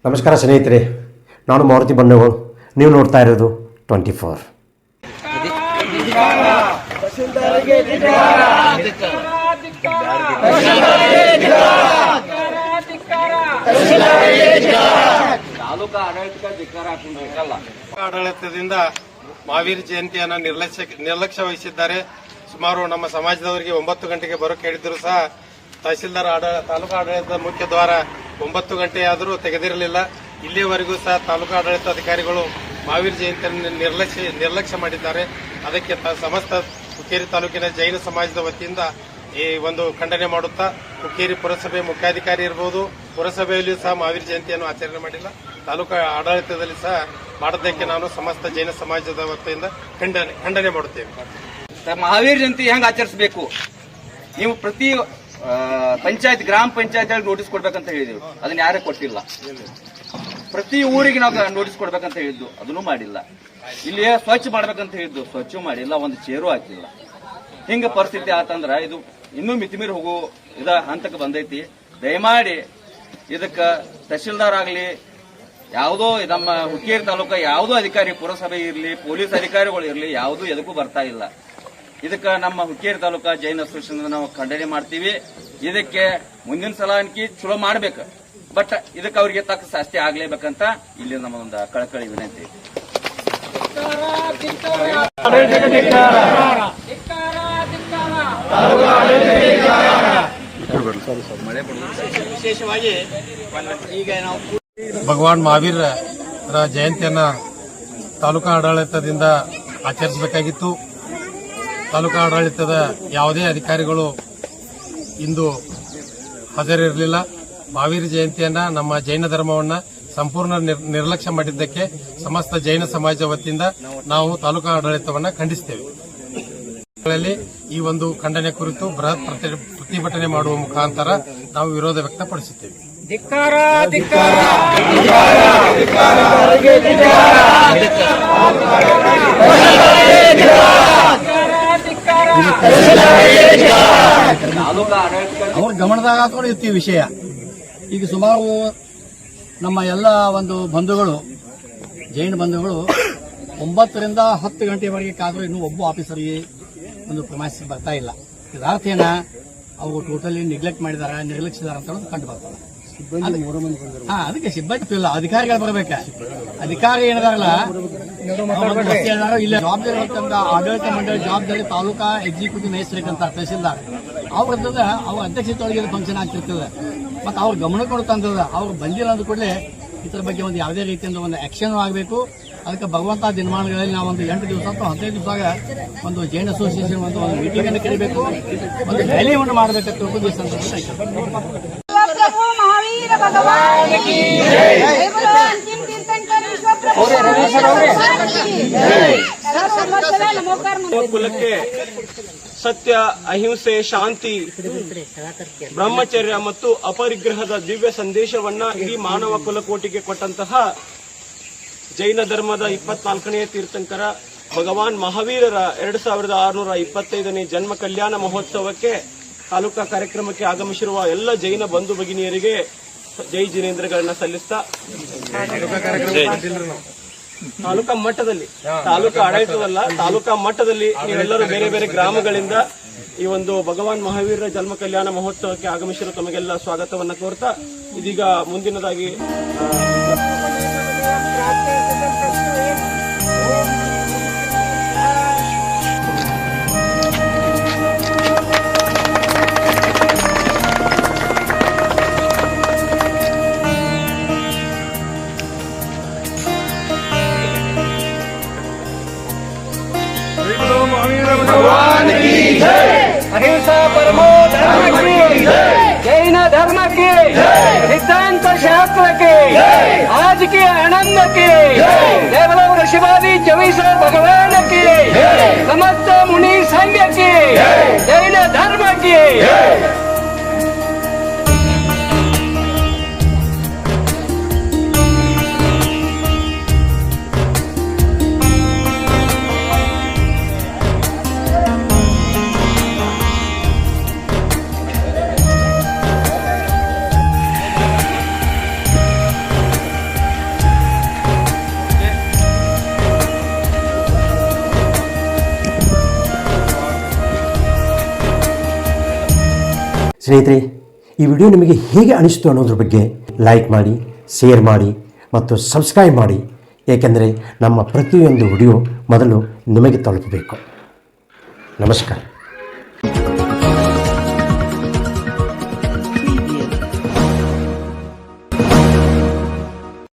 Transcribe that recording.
ನಮಸ್ಕಾರ ಸ್ನೇಹಿತರೆ, ನಾನು ಮಾರುತಿ ಬಣ್ಣಗಳು. ನೀವು ನೋಡ್ತಾ ಇರೋದು 24. ಆಡಳಿತದಿಂದ ಮಹಾವೀರ ಜಯಂತಿಯನ್ನು ನಿರ್ಲಕ್ಷ್ಯ ವಹಿಸಿದ್ದಾರೆ. ಸುಮಾರು ನಮ್ಮ ಸಮಾಜದವರಿಗೆ 9 ಗಂಟೆಗೆ ಬರೋಕೆ ಹೇಳಿದ್ರು ಸಹ ತಹಸೀಲ್ದಾರ್ ತಾಲೂಕು ಆಡಳಿತದ ಮುಖ್ಯ ದ್ವಾರ 9 ಗಂಟೆಯಾದರೂ ತೆಗೆದಿರಲಿಲ್ಲ. ಇಲ್ಲಿಯವರೆಗೂ ಸಹ ತಾಲೂಕು ಆಡಳಿತ ಅಧಿಕಾರಿಗಳು ಮಹಾವೀರ ಜಯಂತಿಯನ್ನು ನಿರ್ಲಕ್ಷ್ಯ ಮಾಡಿದ್ದಾರೆ. ಅದಕ್ಕೆ ಸಮಸ್ತ ಹುಕ್ಕೇರಿ ತಾಲೂಕಿನ ಜೈನ ಸಮಾಜದ ವತಿಯಿಂದ ಈ ಒಂದು ಖಂಡನೆ ಮಾಡುತ್ತಾ, ಹುಕ್ಕೇರಿ ಪುರಸಭೆ ಮುಖ್ಯಾಧಿಕಾರಿ ಇರಬಹುದು, ಪುರಸಭೆಯಲ್ಲಿಯೂ ಸಹ ಮಹಾವೀರ ಜಯಂತಿಯನ್ನು ಆಚರಣೆ ಮಾಡಿಲ್ಲ, ತಾಲೂಕು ಆಡಳಿತದಲ್ಲಿ ಸಹ ಮಾಡೋದಕ್ಕೆ ನಾನು ಸಮಸ್ತ ಜೈನ ಸಮಾಜದ ವತಿಯಿಂದ ಖಂಡನೆ ಮಾಡುತ್ತೇವೆ. ಮಹಾವೀರ ಜಯಂತಿ ಹೆಂಗ್ ಆಚರಿಸಬೇಕು, ನೀವು ಪ್ರತಿ ಪಂಚಾಯತ್ ಗ್ರಾಮ ಪಂಚಾಯತ್ ನೋಟಿಸ್ ಕೊಡ್ಬೇಕಂತ ಹೇಳಿದೆವು, ಅದನ್ನ ಯಾರೇ ಕೊಟ್ಟಿಲ್ಲ. ಪ್ರತಿ ಊರಿಗೆ ನಾವು ನೋಟಿಸ್ ಕೊಡ್ಬೇಕಂತ ಹೇಳಿದ್ದು, ಅದನ್ನು ಮಾಡಿಲ್ಲ. ಇಲ್ಲಿ ಸ್ವಚ್ಛ ಮಾಡ್ಬೇಕಂತ ಹೇಳಿದ್ದು, ಸ್ವಚ್ಛ ಮಾಡಿಲ್ಲ, ಒಂದು ಚೇರು ಹಾಕಿಲ್ಲ. ಹಿಂಗ ಪರಿಸ್ಥಿತಿ ಆತಂದ್ರ ಇದು ಇನ್ನೂ ಮಿತಿಮೀರಿ ಹೋಗೋ ಹಂತಕ್ಕೆ ಬಂದೈತಿ. ದಯಮಾಡಿ ಇದಕ್ಕ ತಹಶೀಲ್ದಾರ್ ಆಗ್ಲಿ, ಯಾವುದೋ ನಮ್ಮ ಹುಕ್ಕೇರಿ ತಾಲೂಕ ಯಾವುದೋ ಅಧಿಕಾರಿ, ಪುರಸಭೆ ಇರಲಿ, ಪೊಲೀಸ್ ಅಧಿಕಾರಿಗಳು ಇರಲಿ, ಯಾವುದೂ ಎದಕ್ಕೂ ಬರ್ತಾ ಇಲ್ಲ. ಇದಕ್ಕೆ ನಮ್ಮ ಹುಕ್ಕೇರಿ ತಾಲೂಕಾ ಜೈನ ಅಸೋಸಿಯೇಷನ್ ನಾವು ಖಂಡನೆ ಮಾಡ್ತೀವಿ. ಇದಕ್ಕೆ ಮುಂದಿನ ಸಲ ಅನ್ಕಿ ಚಲೋ ಮಾಡ್ಬೇಕು, ಬಟ್ ಇದಕ್ಕೆ ಅವ್ರಿಗೆ ತಕ್ಕ ಶಾಸ್ತಿ ಆಗ್ಲೇಬೇಕಂತ ಇಲ್ಲಿ ನಮ್ಮ ಒಂದು ಕಳಕಳಿ ವಿನಂತಿ. ವಿಶೇಷವಾಗಿ ಈಗ ನಾವು ಭಗವಾನ್ ಮಹಾವೀರ ಜಯಂತಿಯನ್ನ ತಾಲೂಕಾ ಆಡಳಿತದಿಂದ ಆಚರಿಸಬೇಕಾಗಿತ್ತು. ತಾಲೂಕಾ ಆಡಳಿತದ ಯಾವುದೇ ಅಧಿಕಾರಿಗಳು ಇಂದು ಹಾಜರಿರಲಿಲ್ಲ. ಮಹಾವೀರ ಜಯಂತಿಯನ್ನ, ನಮ್ಮ ಜೈನ ಧರ್ಮವನ್ನ ಸಂಪೂರ್ಣ ನಿರ್ಲಕ್ಷ್ಯ ಮಾಡಿದ್ದಕ್ಕೆ ಸಮಸ್ತ ಜೈನ ಸಮಾಜ ವತಿಯಿಂದ ನಾವು ತಾಲೂಕಾ ಆಡಳಿತವನ್ನ ಖಂಡಿಸುತ್ತೇವೆ. ಈ ಒಂದು ಖಂಡನೆ ಕುರಿತು ಬೃಹತ್ ಪ್ರತಿಭಟನೆ ಮಾಡುವ ಮುಖಾಂತರ ನಾವು ವಿರೋಧ ವ್ಯಕ್ತಪಡಿಸುತ್ತೇವೆ. ಅವ್ರ ಗಮನದಾಗ ಹಾಕೊಂಡು ಇರ್ತೀವಿ ವಿಷಯ. ಈಗ ಸುಮಾರು ನಮ್ಮ ಎಲ್ಲ ಒಂದು ಬಂಧುಗಳು, ಜೈನ ಬಂಧುಗಳು 9 ರಿಂದ 10 ಗಂಟೆವರೆಗೆ ಕಾದರೂ ಇನ್ನೂ ಒಬ್ಬ ಆಫೀಸರ್ಗೆ ಒಂದು ಪ್ರಮಾಣಿಸಿ ಬರ್ತಾ ಇಲ್ಲ. ಇದರ್ಥ ಏನ, ಅವರು ಟೋಟಲಿ ನೆಗ್ಲೆಕ್ಟ್ ಮಾಡಿದಾರ, ನಿರ್ಲಕ್ಷಿಸಿದಾರ ಅಂತ ಕಂಡು ಬರ್ತಾರೆ. ಅದಕ್ಕೆ ಸಿಬ್ಬಂದಿ ಇಲ್ಲ, ಅಧಿಕಾರಿಗಳು ಬರಬೇಕ. ಅಧಿಕಾರಿ ಏನಿದಾರಲ್ಲ, ಇಲ್ಲ ಜವಾಬ್ದಾರಿ ಆಡಳಿತ ಮಂಡಳಿ ಜವಾಬ್ದಾರಿ ತಾಲೂಕಾ ಎಕ್ಸಿಕ್ಯೂಟಿವ್ ಮ್ಯಾಜಿಸ್ಟ್ರೇಟ್ ಅಂತ ತಹಸೀಲ್ದಾರ್ ಅವ್ರದ್ದು ಅವ್ರ ಅಧ್ಯಕ್ಷತೆಯೊಳಗೆ ಫಂಕ್ಷನ್ ಆಗ್ತಿರ್ತದೆ. ಮತ್ತು ಅವ್ರ ಗಮನಕ್ಕೆ ಕೊಡ್ತಂತದ, ಅವ್ರು ಬಂದಿಲ್ಲ ಅಂದ ಕೂಡಲೇ ಇದರ ಬಗ್ಗೆ ಒಂದು ಯಾವುದೇ ರೀತಿಯಿಂದ ಒಂದು ಆಕ್ಷನ್ ಆಗಬೇಕು. ಅದಕ್ಕೆ ಭಗವಂತ ದಿನಮಾನಗಳಲ್ಲಿ ನಾವು ಒಂದು 8 ದಿವಸ ಅಥವಾ 15 ದಿವಸ ಒಂದು ಜೈನ್ ಅಸೋಸಿಯೇಷನ್ ಒಂದು ಮೀಟಿಂಗ್ ಅನ್ನು ಕರೀಬೇಕು, ಒಂದು ರ್ಯಾಲಿಯನ್ನು ಮಾಡಬೇಕಂತ ತಿಳ್ಕೊಂಡು प्रभु महावीर भगवान की जय। अंतिम तीर्थंकर ಕುಲಕ್ಕೆ ಸತ್ಯ, ಅಹಿಂಸೆ, ಶಾಂತಿ, ಬ್ರಹ್ಮಚರ್ಯ ಮತ್ತು ಅಪರಿಗ್ರಹದ ದಿವ್ಯ ಸಂದೇಶವನ್ನ ಇಡೀ ಮಾನವ ಕುಲಕೋಟಿಗೆ ಕೊಟ್ಟಂತಹ ಜೈನ ಧರ್ಮದ 24ನೇ ತೀರ್ಥಂಕರ ಭಗವಾನ್ ಮಹಾವೀರರ 2625ನೇ ಜನ್ಮ ಕಲ್ಯಾಣ ಮಹೋತ್ಸವಕ್ಕೆ ತಾಲೂಕಾ ಕಾರ್ಯಕ್ರಮಕ್ಕೆ ಆಗಮಿಸಿರುವ ಎಲ್ಲ ಜೈನ ಬಂಧು ಭಗಿನಿಯರಿಗೆ ಜೈ ಜಿನೇಂದ್ರಗಳನ್ನ ಸಲ್ಲಿಸ್ತಾ, ತಾಲೂಕಾ ಮಟ್ಟದಲ್ಲಿ, ತಾಲೂಕಾ ಆಡಳಿತದಲ್ಲ, ತಾಲೂಕಾ ಮಟ್ಟದಲ್ಲಿ ನೀವೆಲ್ಲರೂ ಬೇರೆ ಬೇರೆ ಗ್ರಾಮಗಳಿಂದ ಈ ಒಂದು ಭಗವಾನ್ ಮಹಾವೀರರ ಜನ್ಮ ಕಲ್ಯಾಣ ಮಹೋತ್ಸವಕ್ಕೆ ಆಗಮಿಸಿರುವ ತಮಗೆಲ್ಲ ಸ್ವಾಗತವನ್ನ ಕೋರ್ತಾ, ಇದೀಗ ಮುಂದಿನದಾಗಿ भगवान की जय। अहिंसा परमो धर्म की जय। जैन धर्म की जय। सिद्धांत शास्त्र के आज के आनंद के जय। देवलो ऋषिवादी 24 ಸ್ನೇಹಿತರೆ, ಈ ವಿಡಿಯೋ ನಿಮಗೆ ಹೇಗೆ ಅನಿಸ್ತು ಅನ್ನೋದ್ರ ಬಗ್ಗೆ ಲೈಕ್ ಮಾಡಿ, ಶೇರ್ ಮಾಡಿ ಮತ್ತು ಸಬ್ಸ್ಕ್ರೈಬ್ ಮಾಡಿ. ಏಕೆಂದರೆ ನಮ್ಮ ಪ್ರತಿಯೊಂದು ವಿಡಿಯೋ ಮೊದಲು ನಿಮಗೆ ತಲುಪಬೇಕು. ನಮಸ್ಕಾರ.